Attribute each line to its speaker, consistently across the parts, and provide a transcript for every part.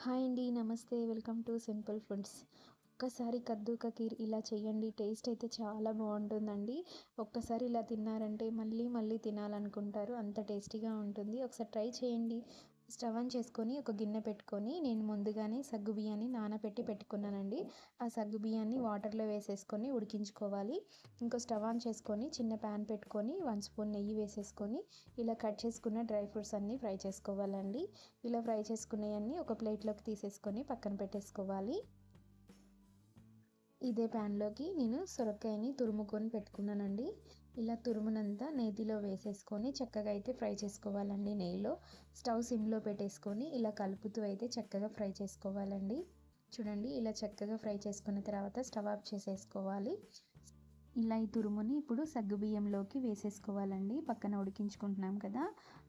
Speaker 1: Hi అండి. నమస్తే. Welcome to simple foods. ఒక్కసారి కద్దు కా ఖీర్ ఇలా చేయండి. టేస్ట్ అయితే చాలా బాగుంటుందండి. ఒక్కసారి ఇలా తిన్నారంటే మళ్ళీ మళ్ళీ తినాలనుకుంటారు. అంత టేస్టీగా ఉంటుంది. ఒకసారి ట్రై చేయండి. స్టవ్ ఆన్ చేసుకొని ఒక గిన్నె పెట్టుకొని నేను ముందుగానే సగ్గుబియ్యాన్ని నానబెట్టి పెట్టుకున్నానండి. ఆ సగ్గుబియ్యాన్ని వాటర్లో వేసేసుకొని ఉడికించుకోవాలి. ఇంకో స్టవ్ ఆన్ చేసుకొని చిన్న ప్యాన్ పెట్టుకొని 1 స్పూన్ నెయ్యి వేసేసుకొని ఇలా కట్ చేసుకున్న డ్రై ఫ్రూట్స్ అన్నీ ఫ్రై చేసుకోవాలండి. ఇలా ఫ్రై చేసుకున్నవన్నీ ఒక ప్లేట్లోకి తీసేసుకొని పక్కన పెట్టేసుకోవాలి. ఇదే ప్యాన్లోకి నేను సొరకాయని తురుముకొని పెట్టుకున్నానండి. ఇలా తురుమునంతా నేతిలో వేసేసుకొని చక్కగా అయితే ఫ్రై చేసుకోవాలండి. నెయ్యిలో స్టవ్ సిమ్లో పెట్టేసుకొని ఇలా కలుపుతూ అయితే చక్కగా ఫ్రై చేసుకోవాలండి. చూడండి, ఇలా చక్కగా ఫ్రై చేసుకున్న తర్వాత స్టవ్ ఆఫ్ చేసేసుకోవాలి. ఇలా ఈ తురుముని ఇప్పుడు సగ్గుబియ్యంలోకి వేసేసుకోవాలండి. పక్కన ఉడికించుకుంటున్నాం కదా,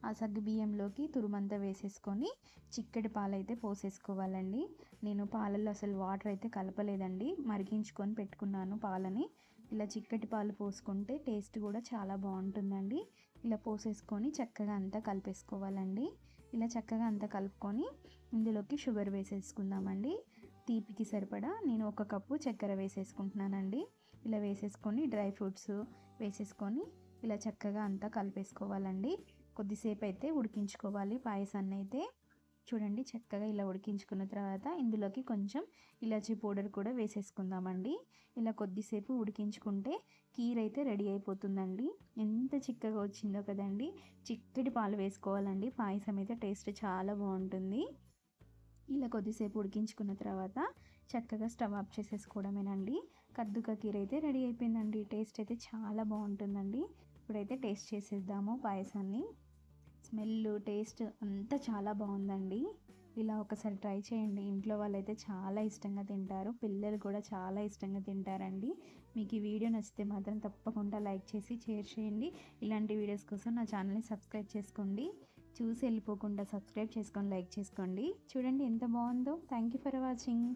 Speaker 1: ఆ సగ్గుబియ్యంలోకి తురుమంతా వేసేసుకొని చిక్కటి పాలైతే పోసేసుకోవాలండి. నేను పాలల్లో అసలు వాటర్ అయితే కలపలేదండి, మరిగించుకొని పెట్టుకున్నాను పాలని. ఇలా చిక్కటి పాలు పోసుకుంటే టేస్ట్ కూడా చాలా బాగుంటుందండి. ఇలా పోసేసుకొని చక్కగా అంతా కలిపేసుకోవాలండి. ఇలా చక్కగా అంతా కలుపుకొని ఇందులోకి షుగర్ వేసేసుకుందామండి. తీపికి సరిపడా నేను 1 కప్పు చక్కెర వేసేసుకుంటున్నానండి. ఇలా వేసేసుకొని డ్రై ఫ్రూట్స్ వేసేసుకొని ఇలా చక్కగా అంతా కలిపేసుకోవాలండి. కొద్దిసేపు అయితే ఉడికించుకోవాలి పాయసాన్ని అయితే. చూడండి, చక్కగా ఇలా ఉడికించుకున్న తర్వాత ఇందులోకి కొంచెం ఇలాచీ పౌడర్ కూడా వేసేసుకుందామండి. ఇలా కొద్దిసేపు ఉడికించుకుంటే కీర్ అయితే రెడీ అయిపోతుందండి. ఎంత చిక్కగా వచ్చిందో కదండి. చిక్కటి పాలు వేసుకోవాలండి. పాయసం అయితే టేస్ట్ చాలా బాగుంటుంది. ఇలా కొద్దిసేపు ఉడికించుకున్న తర్వాత చక్కగా స్టవ్ ఆఫ్ చేసేసుకోవడమేనండి. కద్దు కా ఖీర్ అయితే రెడీ అయిపోయిందండి. టేస్ట్ అయితే చాలా బాగుంటుందండి. ఇప్పుడైతే టేస్ట్ చేసేద్దాము పాయసాన్ని. స్మెల్, టేస్ట్ అంతా చాలా బాగుందండి. ఇలా ఒకసారి ట్రై చేయండి. ఇంట్లో వాళ్ళైతే చాలా ఇష్టంగా తింటారు. పిల్లలు కూడా చాలా ఇష్టంగా తింటారండి. మీకు ఈ వీడియో నచ్చితే మాత్రం తప్పకుండా లైక్ చేసి షేర్ చేయండి. ఇలాంటి వీడియోస్ కోసం నా ఛానల్ని సబ్స్క్రైబ్ చేసుకోండి. చూసి వెళ్ళిపోకుండా సబ్స్క్రైబ్ చేసుకొని లైక్ చేసుకోండి. చూడండి ఎంత బాగుందో. Thank you for watching.